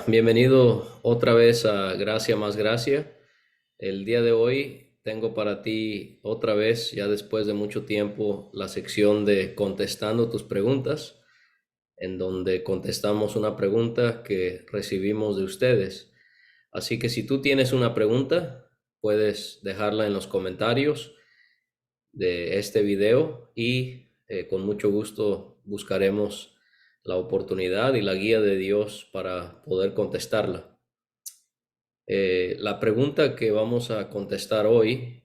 Bienvenido otra vez a Gracia más Gracia. El día de hoy tengo para ti otra vez, ya después de mucho tiempo, la sección de contestando tus preguntas, en donde contestamos una pregunta que recibimos de ustedes. Así que si tú tienes una pregunta, puedes dejarla en los comentarios de este video y con mucho gusto buscaremos la oportunidad y la guía de Dios para poder contestarla. La pregunta que vamos a contestar hoy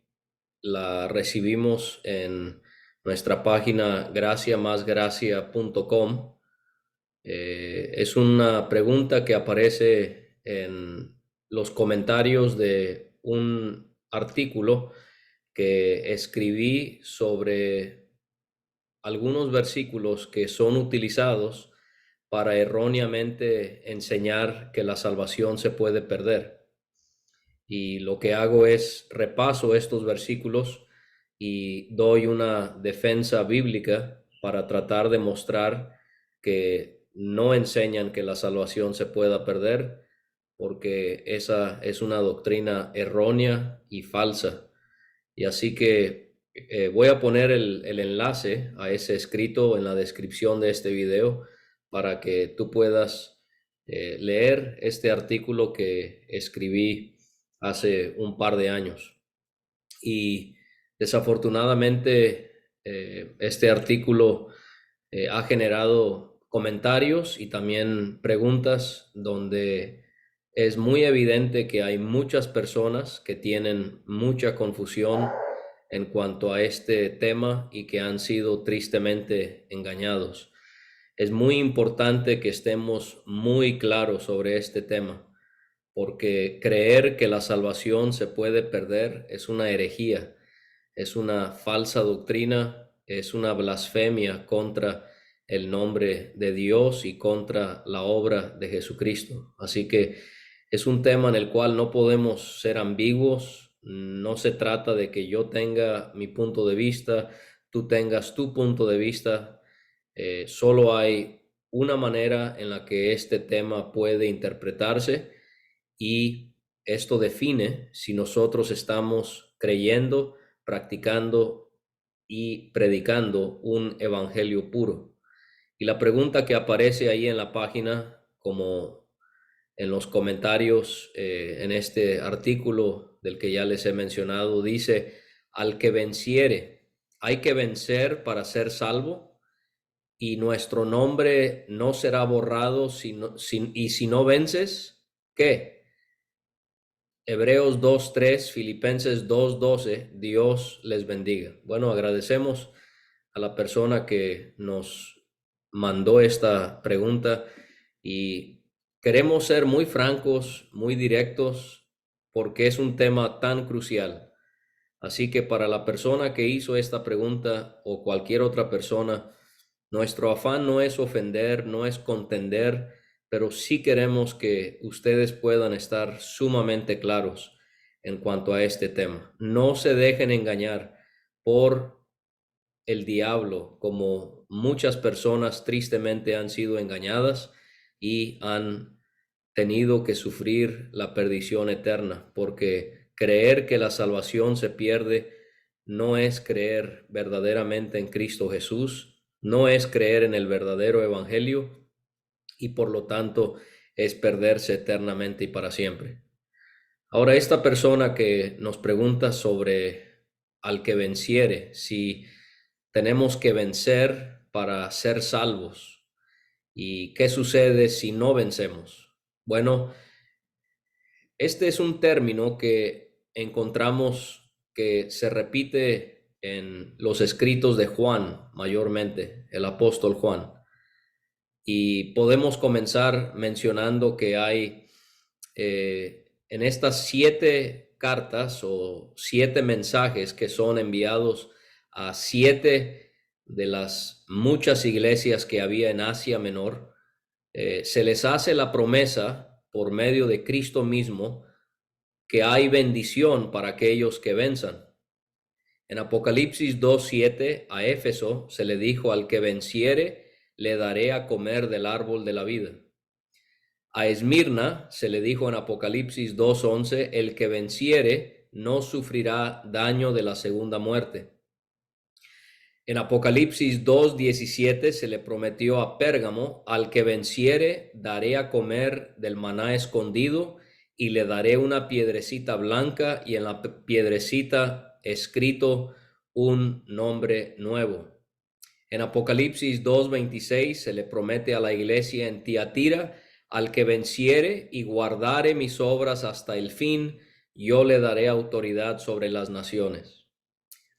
la recibimos en nuestra página graciamasgracia.com. Es una pregunta que aparece en los comentarios de un artículo que escribí sobre algunos versículos que son utilizados para erróneamente enseñar que la salvación se puede perder. Y lo que hago es repaso estos versículos y doy una defensa bíblica para tratar de mostrar que no enseñan que la salvación se pueda perder, porque esa es una doctrina errónea y falsa. Y así que voy a poner el enlace a ese escrito en la descripción de este video para que tú puedas leer este artículo que escribí hace un par de años. Y desafortunadamente este artículo ha generado comentarios y también preguntas donde es muy evidente que hay muchas personas que tienen mucha confusión en cuanto a este tema y que han sido tristemente engañados. Es muy importante que estemos muy claros sobre este tema, porque creer que la salvación se puede perder es una herejía, es una falsa doctrina, es una blasfemia contra el nombre de Dios y contra la obra de Jesucristo. Así que es un tema en el cual no podemos ser ambiguos. No se trata de que yo tenga mi punto de vista, tú tengas tu punto de vista. Solo hay una manera en la que este tema puede interpretarse, y esto define si nosotros estamos creyendo, practicando y predicando un evangelio puro. Y la pregunta que aparece ahí en la página, como en los comentarios en este artículo del que ya les he mencionado, dice: al que venciere. ¿Hay que vencer para ser salvo? ¿Y nuestro nombre no será borrado y si no vences? ¿Qué? Hebreos 2:3, Filipenses 2:12, Dios les bendiga. Bueno, agradecemos a la persona que nos mandó esta pregunta y queremos ser muy francos, muy directos, porque es un tema tan crucial. Así que para la persona que hizo esta pregunta o cualquier otra persona, nuestro afán no es ofender, no es contender, pero sí queremos que ustedes puedan estar sumamente claros en cuanto a este tema. No se dejen engañar por el diablo, como muchas personas tristemente han sido engañadas y han tenido que sufrir la perdición eterna, porque creer que la salvación se pierde no es creer verdaderamente en Cristo Jesús, no es creer en el verdadero evangelio, y por lo tanto es perderse eternamente y para siempre. Ahora, esta persona que nos pregunta sobre al que venciere, si tenemos que vencer para ser salvos, y qué sucede si no vencemos. Bueno, este es un término que encontramos que se repite en los escritos de Juan, mayormente, el apóstol Juan. Y podemos comenzar mencionando que hay en estas 7 cartas o 7 mensajes que son enviados a 7 de las muchas iglesias que había en Asia Menor. Se les hace la promesa por medio de Cristo mismo que hay bendición para aquellos que venzan. En Apocalipsis 2:7 a Éfeso se le dijo: al que venciere le daré a comer del árbol de la vida. A Esmirna se le dijo en Apocalipsis 2:11, el que venciere no sufrirá daño de la segunda muerte. En Apocalipsis 2:17 se le prometió a Pérgamo, al que venciere daré a comer del maná escondido y le daré una piedrecita blanca y en la piedrecita escrito un nombre nuevo. En Apocalipsis 2:26 se le promete a la iglesia en Tiatira, al que venciere y guardare mis obras hasta el fin, yo le daré autoridad sobre las naciones.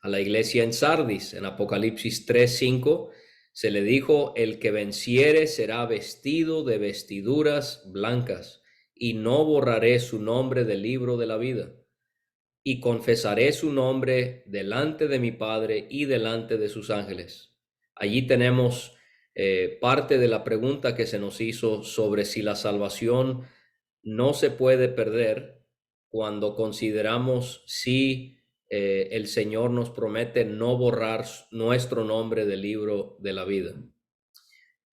A la iglesia en Sardis, en Apocalipsis 3:5, se le dijo, el que venciere será vestido de vestiduras blancas, y no borraré su nombre del libro de la vida, y confesaré su nombre delante de mi Padre y delante de sus ángeles. Allí tenemos parte de la pregunta que se nos hizo sobre si la salvación no se puede perder cuando consideramos si el Señor nos promete no borrar nuestro nombre del libro de la vida.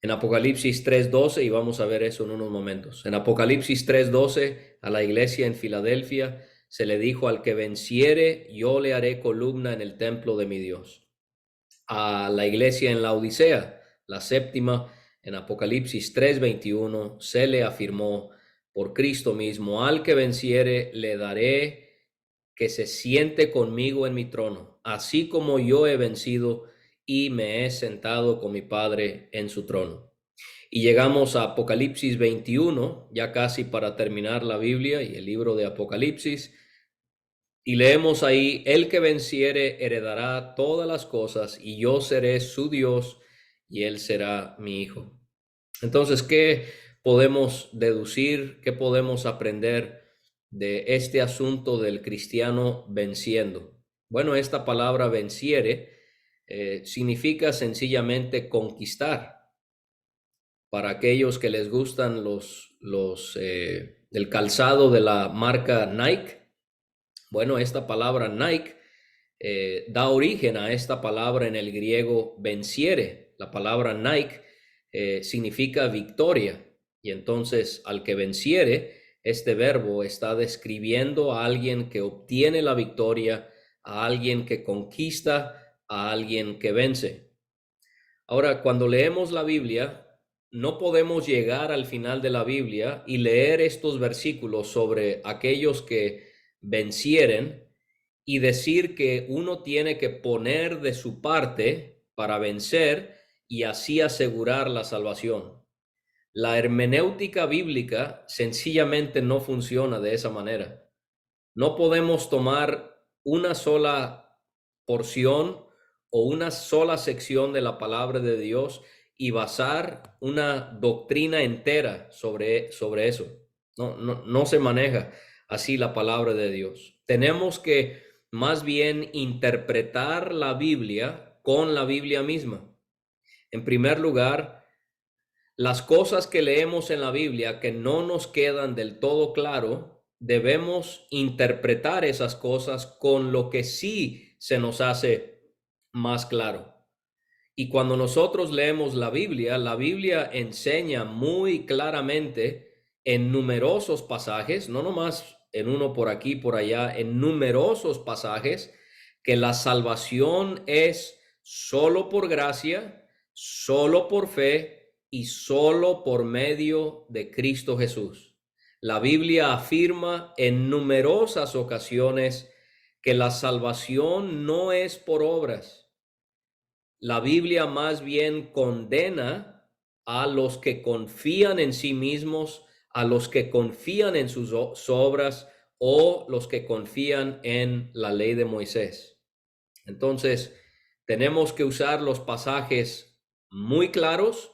En Apocalipsis 3:12, y vamos a ver eso en unos momentos. En Apocalipsis 3:12, a la iglesia en Filadelfia se le dijo, al que venciere, yo le haré columna en el templo de mi Dios. A la iglesia en la Odisea, la séptima, en Apocalipsis 3:21, se le afirmó por Cristo mismo, al que venciere, le daré que se siente conmigo en mi trono, así como yo he vencido y me he sentado con mi Padre en su trono. Y llegamos a Apocalipsis 21, ya casi para terminar la Biblia y el libro de Apocalipsis. Y leemos ahí, el que venciere heredará todas las cosas y yo seré su Dios y él será mi hijo. Entonces, ¿qué podemos deducir? ¿Qué podemos aprender de este asunto del cristiano venciendo? Bueno, esta palabra venciere significa sencillamente conquistar. Para aquellos que les gustan el calzado de la marca Nike, bueno, esta palabra Nike da origen a esta palabra en el griego venciere. La palabra Nike significa victoria. Y entonces al que venciere, este verbo está describiendo a alguien que obtiene la victoria, a alguien que conquista, a alguien que vence. Ahora, cuando leemos la Biblia, no podemos llegar al final de la Biblia y leer estos versículos sobre aquellos que vencieren y decir que uno tiene que poner de su parte para vencer y así asegurar la salvación. La hermenéutica bíblica sencillamente no funciona de esa manera. No podemos tomar una sola porción o una sola sección de la palabra de Dios y basar una doctrina entera sobre eso. No se maneja así la palabra de Dios. Tenemos que más bien interpretar la Biblia con la Biblia misma. En primer lugar, las cosas que leemos en la Biblia que no nos quedan del todo claro, debemos interpretar esas cosas con lo que sí se nos hace más claro. Y cuando nosotros leemos la Biblia enseña muy claramente en numerosos pasajes, no nomás en uno por aquí, por allá, en numerosos pasajes, que la salvación es solo por gracia, solo por fe y solo por medio de Cristo Jesús. La Biblia afirma en numerosas ocasiones que la salvación no es por obras. La Biblia más bien condena a los que confían en sí mismos, a los que confían en sus obras o los que confían en la ley de Moisés. Entonces, tenemos que usar los pasajes muy claros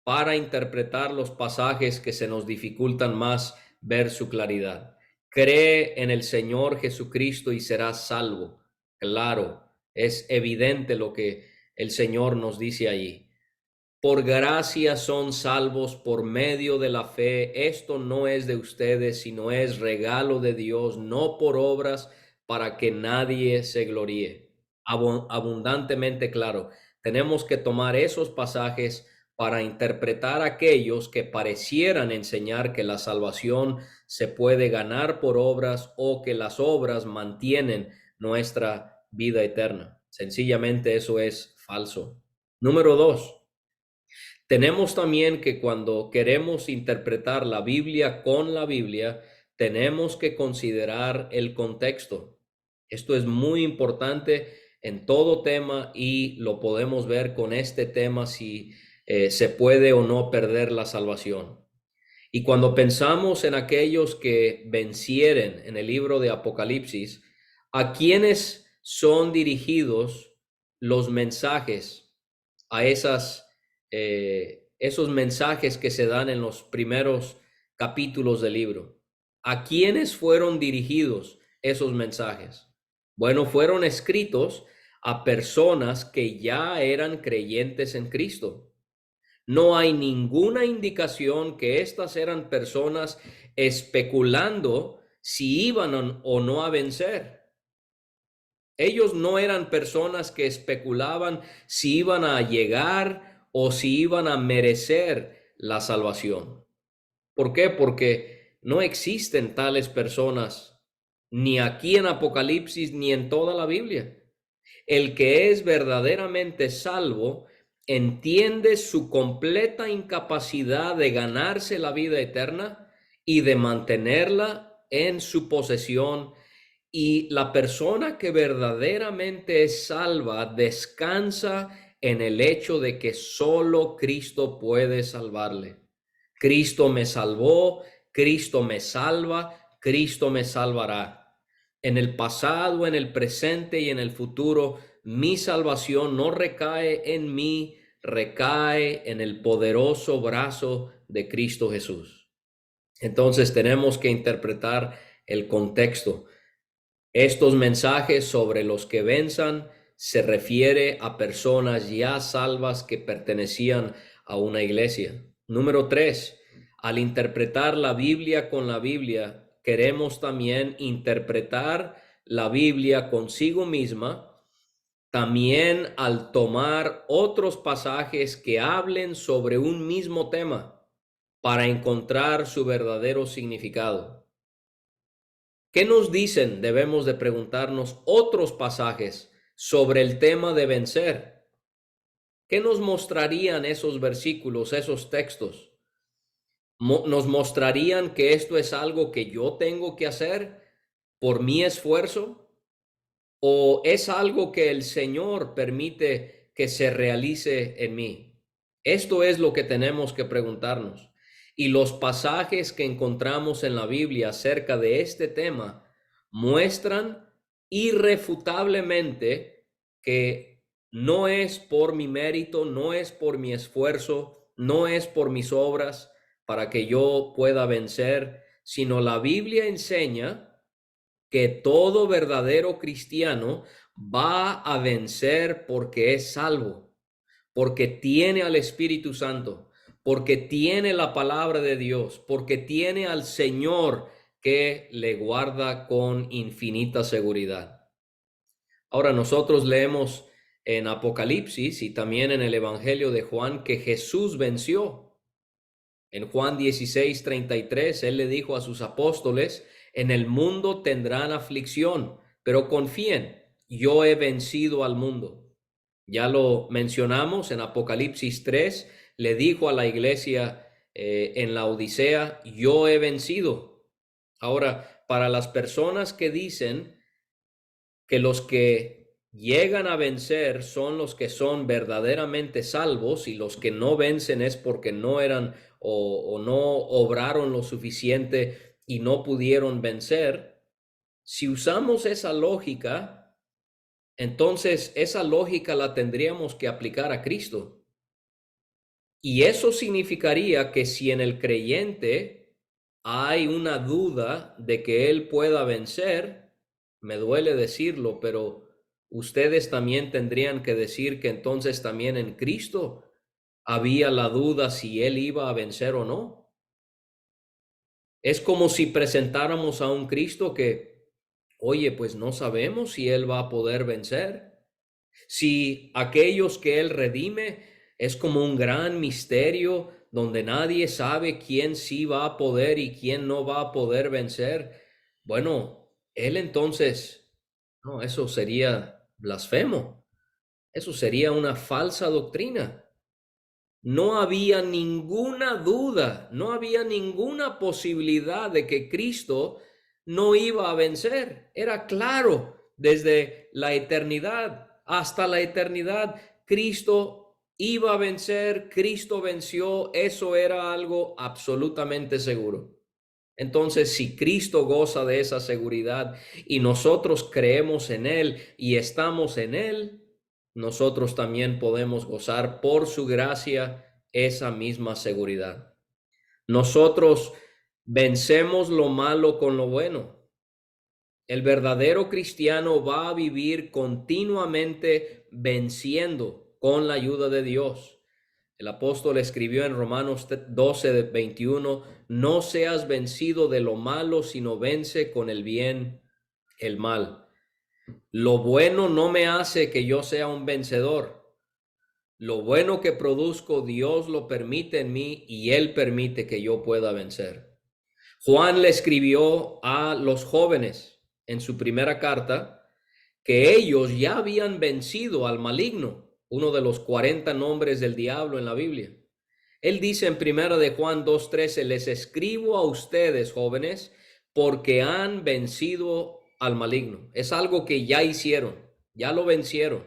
para interpretar los pasajes que se nos dificultan más ver su claridad. Cree en el Señor Jesucristo y serás salvo. Claro, es evidente lo que el Señor nos dice allí. Por gracia son salvos por medio de la fe. Esto no es de ustedes, sino es regalo de Dios, no por obras, para que nadie se gloríe. Abundantemente claro. Tenemos que tomar esos pasajes para interpretar aquellos que parecieran enseñar que la salvación se puede ganar por obras o que las obras mantienen nuestra vida eterna. Sencillamente eso es falso. Número dos, tenemos también que cuando queremos interpretar la Biblia con la Biblia, tenemos que considerar el contexto. Esto es muy importante en todo tema y lo podemos ver con este tema si se puede o no perder la salvación. Y cuando pensamos en aquellos que vencieren en el libro de Apocalipsis, ¿a quiénes son dirigidos los mensajes a esos mensajes que se dan en los primeros capítulos del libro? ¿A quiénes fueron dirigidos esos mensajes? Bueno, fueron escritos a personas que ya eran creyentes en Cristo. No hay ninguna indicación que estas eran personas especulando si iban o no a vencer. Ellos no eran personas que especulaban si iban a llegar o si iban a merecer la salvación. ¿Por qué? Porque no existen tales personas ni aquí en Apocalipsis ni en toda la Biblia. El que es verdaderamente salvo entiende su completa incapacidad de ganarse la vida eterna y de mantenerla en su posesión. Y la persona que verdaderamente es salva descansa en el hecho de que solo Cristo puede salvarle. Cristo me salvó, Cristo me salva, Cristo me salvará. En el pasado, en el presente y en el futuro, mi salvación no recae en mí, recae en el poderoso brazo de Cristo Jesús. Entonces tenemos que interpretar el contexto. Estos mensajes sobre los que venzan se refiere a personas ya salvas que pertenecían a una iglesia. Número tres, al interpretar la Biblia con la Biblia, queremos también interpretar la Biblia consigo misma, también al tomar otros pasajes que hablen sobre un mismo tema para encontrar su verdadero significado. ¿Qué nos dicen? Debemos de preguntarnos otros pasajes sobre el tema de vencer. ¿Qué nos mostrarían esos versículos, esos textos? ¿Nos mostrarían que esto es algo que yo tengo que hacer por mi esfuerzo? ¿O es algo que el Señor permite que se realice en mí? Esto es lo que tenemos que preguntarnos. Y los pasajes que encontramos en la Biblia acerca de este tema muestran irrefutablemente que no es por mi mérito, no es por mi esfuerzo, no es por mis obras para que yo pueda vencer, sino la Biblia enseña que todo verdadero cristiano va a vencer porque es salvo, porque tiene al Espíritu Santo, porque tiene la palabra de Dios, porque tiene al Señor que le guarda con infinita seguridad. Ahora nosotros leemos en Apocalipsis y también en el Evangelio de Juan que Jesús venció. En Juan 16:33, él le dijo a sus apóstoles, en el mundo tendrán aflicción, pero confíen, yo he vencido al mundo. Ya lo mencionamos en Apocalipsis 3, le dijo a la iglesia en la Odisea, yo he vencido. Ahora, para las personas que dicen que los que llegan a vencer son los que son verdaderamente salvos y los que no vencen es porque no eran o no obraron lo suficiente y no pudieron vencer. Si usamos esa lógica, entonces esa lógica la tendríamos que aplicar a Cristo. Y eso significaría que si en el creyente hay una duda de que él pueda vencer, me duele decirlo, pero ustedes también tendrían que decir que entonces también en Cristo había la duda si él iba a vencer o no. Es como si presentáramos a un Cristo que, oye, pues no sabemos si él va a poder vencer. Si aquellos que él redime Es como un gran misterio donde nadie sabe quién sí va a poder y quién no va a poder vencer. Bueno, él entonces, no, eso sería blasfemo. Eso sería una falsa doctrina. No había ninguna duda, no había ninguna posibilidad de que Cristo no iba a vencer. Era claro, desde la eternidad hasta la eternidad, Cristo iba a vencer, Cristo venció, eso era algo absolutamente seguro. Entonces, si Cristo goza de esa seguridad y nosotros creemos en Él y estamos en Él, nosotros también podemos gozar por su gracia esa misma seguridad. Nosotros vencemos lo malo con lo bueno. El verdadero cristiano va a vivir continuamente venciendo con la ayuda de Dios. El apóstol escribió en Romanos 12:21, no seas vencido de lo malo, sino vence con el bien el mal. Lo bueno no me hace que yo sea un vencedor. Lo bueno que produzco, Dios lo permite en mí y Él permite que yo pueda vencer. Juan le escribió a los jóvenes en su primera carta que ellos ya habían vencido al maligno, uno de los 40 nombres del diablo en la Biblia. Él dice en primera de Juan 2:13, les escribo a ustedes, jóvenes, porque han vencido al maligno. Es algo que ya hicieron, ya lo vencieron.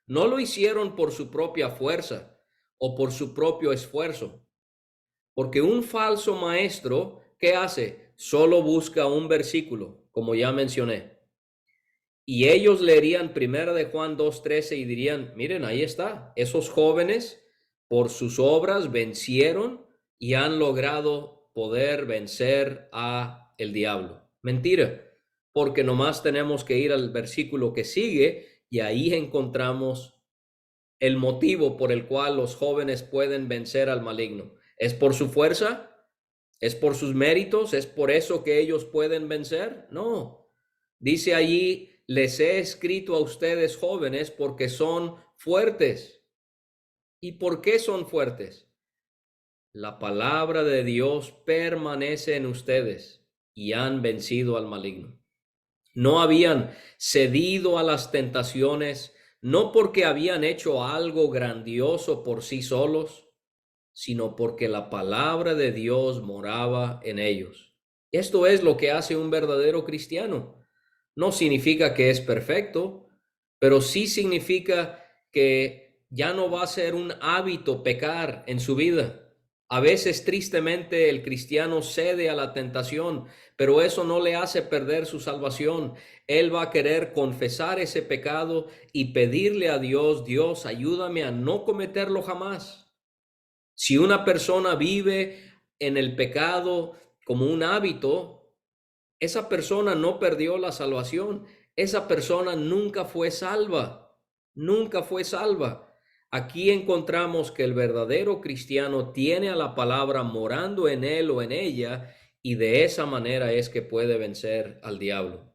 No lo hicieron por su propia fuerza o por su propio esfuerzo, porque un falso maestro, ¿qué hace? Solo busca un versículo, como ya mencioné. Y ellos leerían primera de Juan 2:13 y dirían, miren, ahí está, esos jóvenes por sus obras vencieron y han logrado poder vencer a el diablo. Mentira, porque nomás tenemos que ir al versículo que sigue y ahí encontramos el motivo por el cual los jóvenes pueden vencer al maligno. ¿Es por su fuerza? ¿Es por sus méritos? ¿Es por eso que ellos pueden vencer? No. Dice allí, les he escrito a ustedes jóvenes porque son fuertes. ¿Y por qué son fuertes? La palabra de Dios permanece en ustedes y han vencido al maligno. No habían cedido a las tentaciones, no porque habían hecho algo grandioso por sí solos, sino porque la palabra de Dios moraba en ellos. Esto es lo que hace un verdadero cristiano. No significa que es perfecto, pero sí significa que ya no va a ser un hábito pecar en su vida. A veces, tristemente, el cristiano cede a la tentación, pero eso no le hace perder su salvación. Él va a querer confesar ese pecado y pedirle a Dios, Dios, ayúdame a no cometerlo jamás. Si una persona vive en el pecado como un hábito, esa persona no perdió la salvación. Esa persona nunca fue salva. Nunca fue salva. Aquí encontramos que el verdadero cristiano tiene a la palabra morando en él o en ella y de esa manera es que puede vencer al diablo.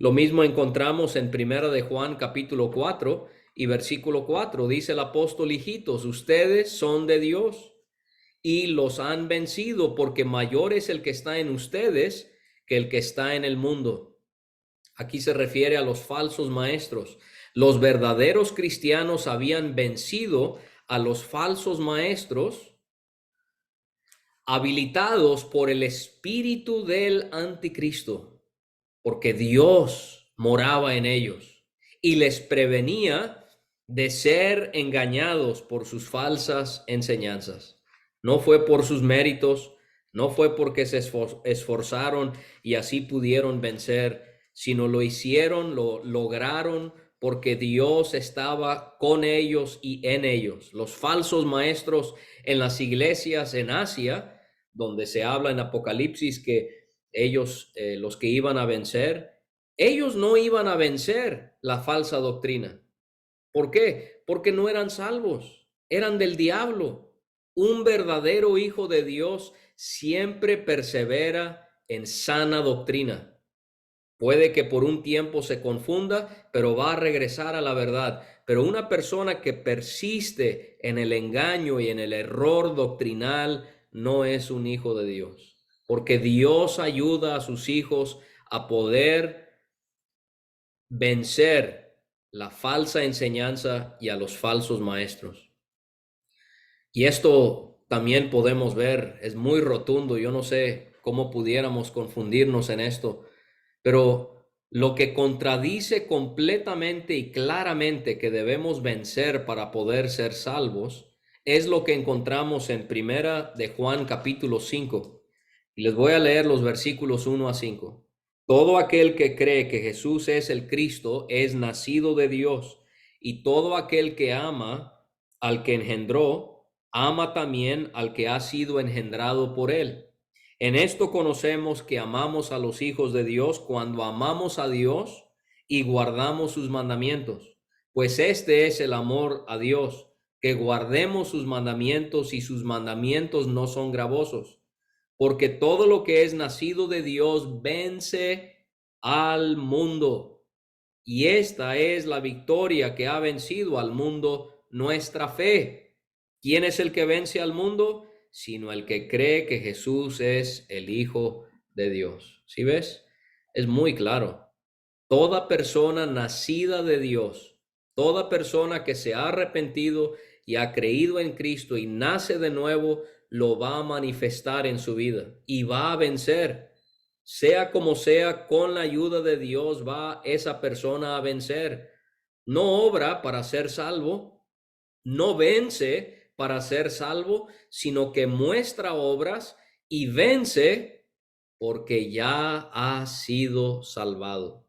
Lo mismo encontramos en Primera de Juan capítulo 4 y versículo 4. Dice el apóstol, hijitos, ustedes son de Dios y los han vencido porque mayor es el que está en ustedes que el que está en el mundo. Aquí se refiere a los falsos maestros. Los verdaderos cristianos habían vencido a los falsos maestros habilitados por el espíritu del anticristo, porque Dios moraba en ellos y les prevenía de ser engañados por sus falsas enseñanzas. No fue por sus méritos, no fue porque se esforzaron y así pudieron vencer, sino lo hicieron, lo lograron porque Dios estaba con ellos y en ellos. Los falsos maestros en las iglesias en Asia, donde se habla en Apocalipsis que ellos, los que iban a vencer, ellos no iban a vencer la falsa doctrina. ¿Por qué? Porque no eran salvos, eran del diablo. Un verdadero hijo de Dios siempre persevera en sana doctrina. Puede que por un tiempo se confunda, pero va a regresar a la verdad. Pero una persona que persiste en el engaño y en el error doctrinal no es un hijo de Dios, porque Dios ayuda a sus hijos a poder vencer la falsa enseñanza y a los falsos maestros. Y esto también podemos ver, es muy rotundo. Yo no sé cómo pudiéramos confundirnos en esto, pero lo que contradice completamente y claramente que debemos vencer para poder ser salvos es lo que encontramos en Primera de Juan capítulo 5. Y les voy a leer los versículos 1 a 5. Todo aquel que cree que Jesús es el Cristo es nacido de Dios, y todo aquel que ama al que engendró, ama también al que ha sido engendrado por él. En esto conocemos que amamos a los hijos de Dios cuando amamos a Dios y guardamos sus mandamientos. Pues este es el amor a Dios, que guardemos sus mandamientos, y sus mandamientos no son gravosos. Porque todo lo que es nacido de Dios vence al mundo. Y esta es la victoria que ha vencido al mundo, nuestra fe. ¿Quién es el que vence al mundo? Sino el que cree que Jesús es el Hijo de Dios. ¿Sí ves? Es muy claro. Toda persona nacida de Dios, toda persona que se ha arrepentido y ha creído en Cristo y nace de nuevo, lo va a manifestar en su vida y va a vencer. Sea como sea, con la ayuda de Dios va esa persona a vencer. No obra para ser salvo, no vence para ser salvo, sino que muestra obras y vence porque ya ha sido salvado.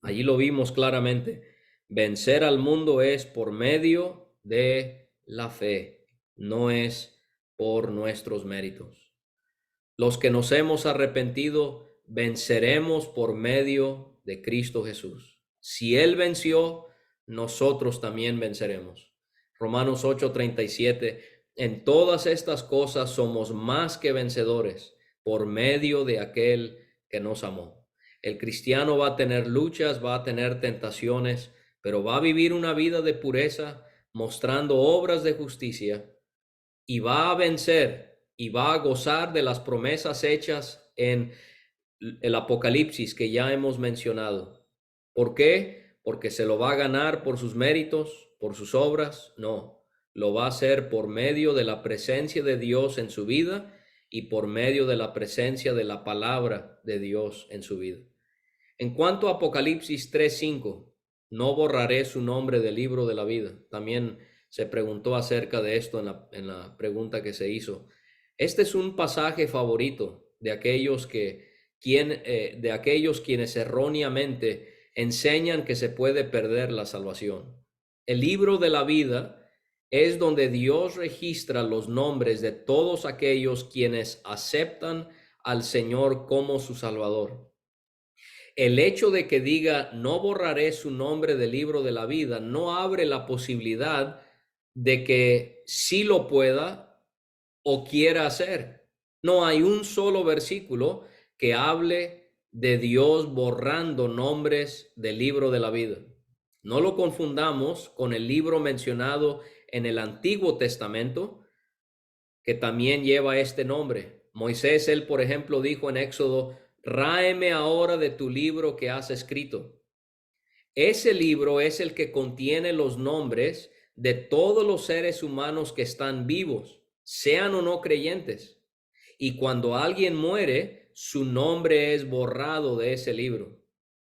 Allí lo vimos claramente. Vencer al mundo es por medio de la fe, no es por nuestros méritos. Los que nos hemos arrepentido venceremos por medio de Cristo Jesús. Si Él venció, nosotros también venceremos. Romanos 8:37. En todas estas cosas somos más que vencedores por medio de aquel que nos amó. El cristiano va a tener luchas, va a tener tentaciones, pero va a vivir una vida de pureza, mostrando obras de justicia, y va a vencer y va a gozar de las promesas hechas en el Apocalipsis que ya hemos mencionado. ¿Por qué? Porque se lo va a ganar por sus méritos, por sus obras. No, lo va a hacer por medio de la presencia de Dios en su vida y por medio de la presencia de la palabra de Dios en su vida. En cuanto a Apocalipsis 3:5, no borraré su nombre del libro de la vida. También se preguntó acerca de esto en la pregunta que se hizo. Este es un pasaje favorito de aquellos de aquellos quienes erróneamente enseñan que se puede perder la salvación. El libro de la vida es donde Dios registra los nombres de todos aquellos quienes aceptan al Señor como su Salvador. El hecho de que diga no borraré su nombre del libro de la vida no abre la posibilidad de que sí lo pueda o quiera hacer. No hay un solo versículo que hable de Dios borrando nombres del libro de la vida. No lo confundamos con el libro mencionado en el Antiguo Testamento, que también lleva este nombre. Moisés, él, por ejemplo, dijo en Éxodo: ráeme ahora de tu libro que has escrito. Ese libro es el que contiene los nombres de todos los seres humanos que están vivos, sean o no creyentes. Y cuando alguien muere, su nombre es borrado de ese libro.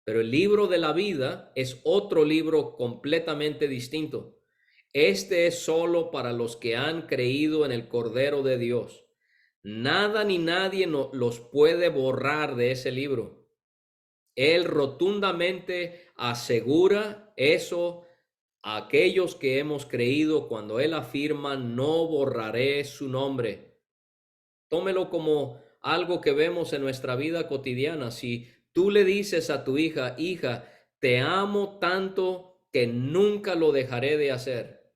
Pero el libro de la vida es otro libro completamente distinto. Este es solo para los que han creído en el Cordero de Dios. Nada ni nadie los puede borrar de ese libro. Él rotundamente asegura eso a aquellos que hemos creído cuando Él afirma: no borraré su nombre. Tómelo como algo que vemos en nuestra vida cotidiana. Si tú le dices a tu hija: hija, te amo tanto que nunca lo dejaré de hacer,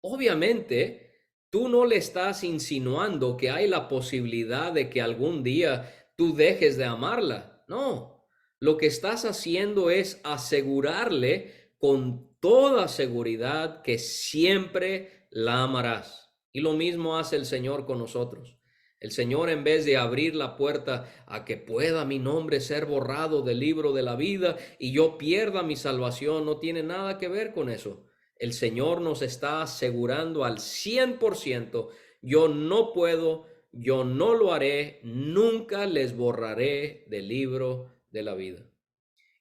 obviamente tú no le estás insinuando que hay la posibilidad de que algún día tú dejes de amarla. No, lo que estás haciendo es asegurarle con toda seguridad que siempre la amarás. Y lo mismo hace el Señor con nosotros. El Señor, en vez de abrir la puerta a que pueda mi nombre ser borrado del libro de la vida y yo pierda mi salvación, no tiene nada que ver con eso. El Señor nos está asegurando al 100%, yo no puedo, yo no lo haré, nunca les borraré del libro de la vida.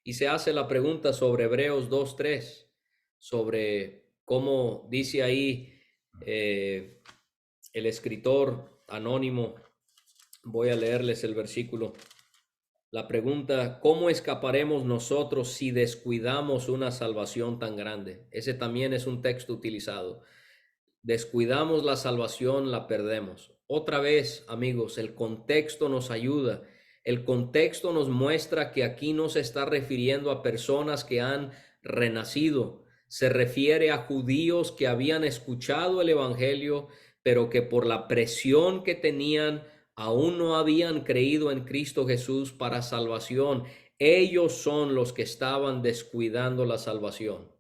Y se hace la pregunta sobre Hebreos 2:3, sobre cómo dice ahí el escritor anónimo. Voy a leerles el versículo. La pregunta: ¿cómo escaparemos nosotros si descuidamos una salvación tan grande? Ese también es un texto utilizado. Descuidamos la salvación, la perdemos. Otra vez, amigos, el contexto nos ayuda. El contexto nos muestra que aquí no se está refiriendo a personas que han renacido. Se refiere a judíos que habían escuchado el evangelio, pero que por la presión que tenían aún no habían creído en Cristo Jesús para salvación. Ellos son los que estaban descuidando la salvación.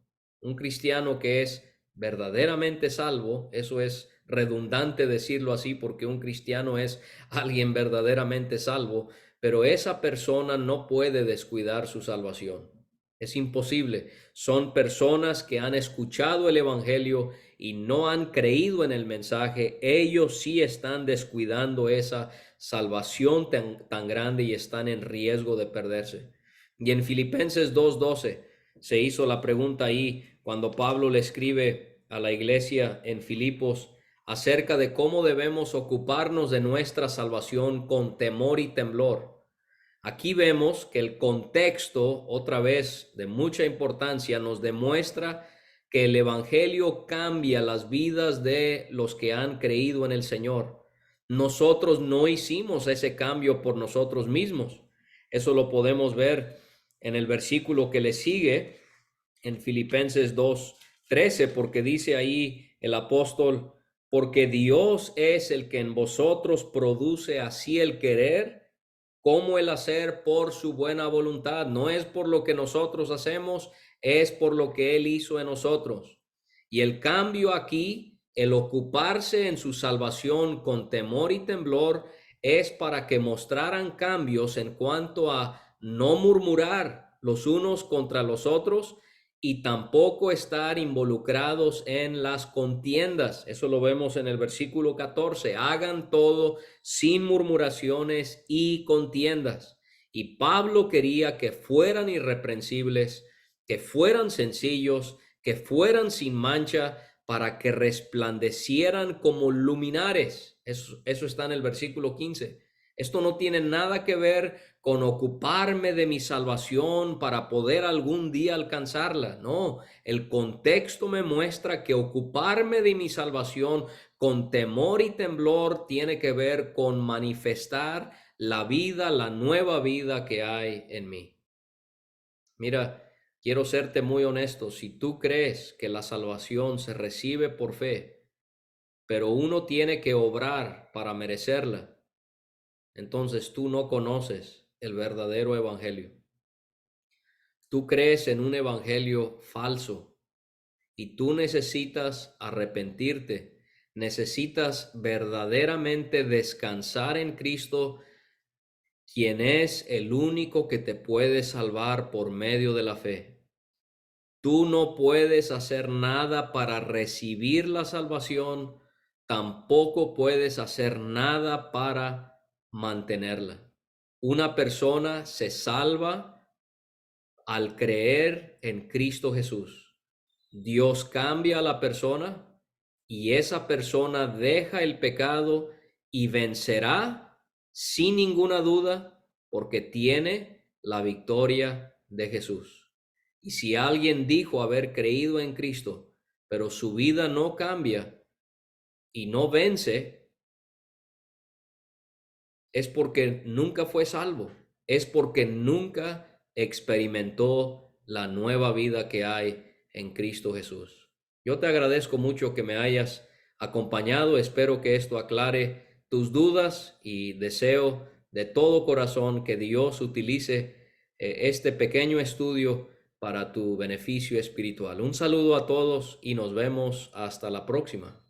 Un cristiano que es verdaderamente salvo, eso es redundante decirlo así porque un cristiano es alguien verdaderamente salvo, pero esa persona no puede descuidar su salvación. Es imposible. Son personas que han escuchado el evangelio y no han creído en el mensaje. Ellos sí están descuidando esa salvación tan grande y están en riesgo de perderse. Y en Filipenses 2:12 se hizo la pregunta ahí cuando Pablo le escribe a la iglesia en Filipos acerca de cómo debemos ocuparnos de nuestra salvación con temor y temblor. Aquí vemos que el contexto, otra vez de mucha importancia, nos demuestra que el evangelio cambia las vidas de los que han creído en el Señor. Nosotros no hicimos ese cambio por nosotros mismos. Eso lo podemos ver en el versículo que le sigue, en Filipenses 2:13, porque dice ahí el apóstol: porque Dios es el que en vosotros produce así el querer como el hacer por su buena voluntad. No es por lo que nosotros hacemos, es por lo que Él hizo en nosotros. Y el cambio aquí, el ocuparse en su salvación con temor y temblor, es para que mostraran cambios en cuanto a no murmurar los unos contra los otros y tampoco estar involucrados en las contiendas. Eso lo vemos en el versículo 14. Hagan todo sin murmuraciones y contiendas. Y Pablo quería que fueran irreprensibles, que fueran sencillos, que fueran sin mancha, para que resplandecieran como luminares. Eso está en el versículo 15. Esto no tiene nada que ver con ocuparme de mi salvación para poder algún día alcanzarla. No, el contexto me muestra que ocuparme de mi salvación con temor y temblor tiene que ver con manifestar la vida, la nueva vida que hay en mí. Mira, quiero serte muy honesto. Si tú crees que la salvación se recibe por fe, pero uno tiene que obrar para merecerla, entonces tú no conoces el verdadero evangelio. Tú crees en un evangelio falso y tú necesitas arrepentirte, necesitas verdaderamente descansar en Cristo, quien es el único que te puede salvar por medio de la fe. Tú no puedes hacer nada para recibir la salvación, tampoco puedes hacer nada para mantenerla. Una persona se salva al creer en Cristo Jesús. Dios cambia a la persona y esa persona deja el pecado y vencerá sin ninguna duda porque tiene la victoria de Jesús. Y si alguien dijo haber creído en Cristo, pero su vida no cambia y no vence, es porque nunca fue salvo, es porque nunca experimentó la nueva vida que hay en Cristo Jesús. Yo te agradezco mucho que me hayas acompañado, espero que esto aclare tus dudas y deseo de todo corazón que Dios utilice este pequeño estudio para tu beneficio espiritual. Un saludo a todos y nos vemos hasta la próxima.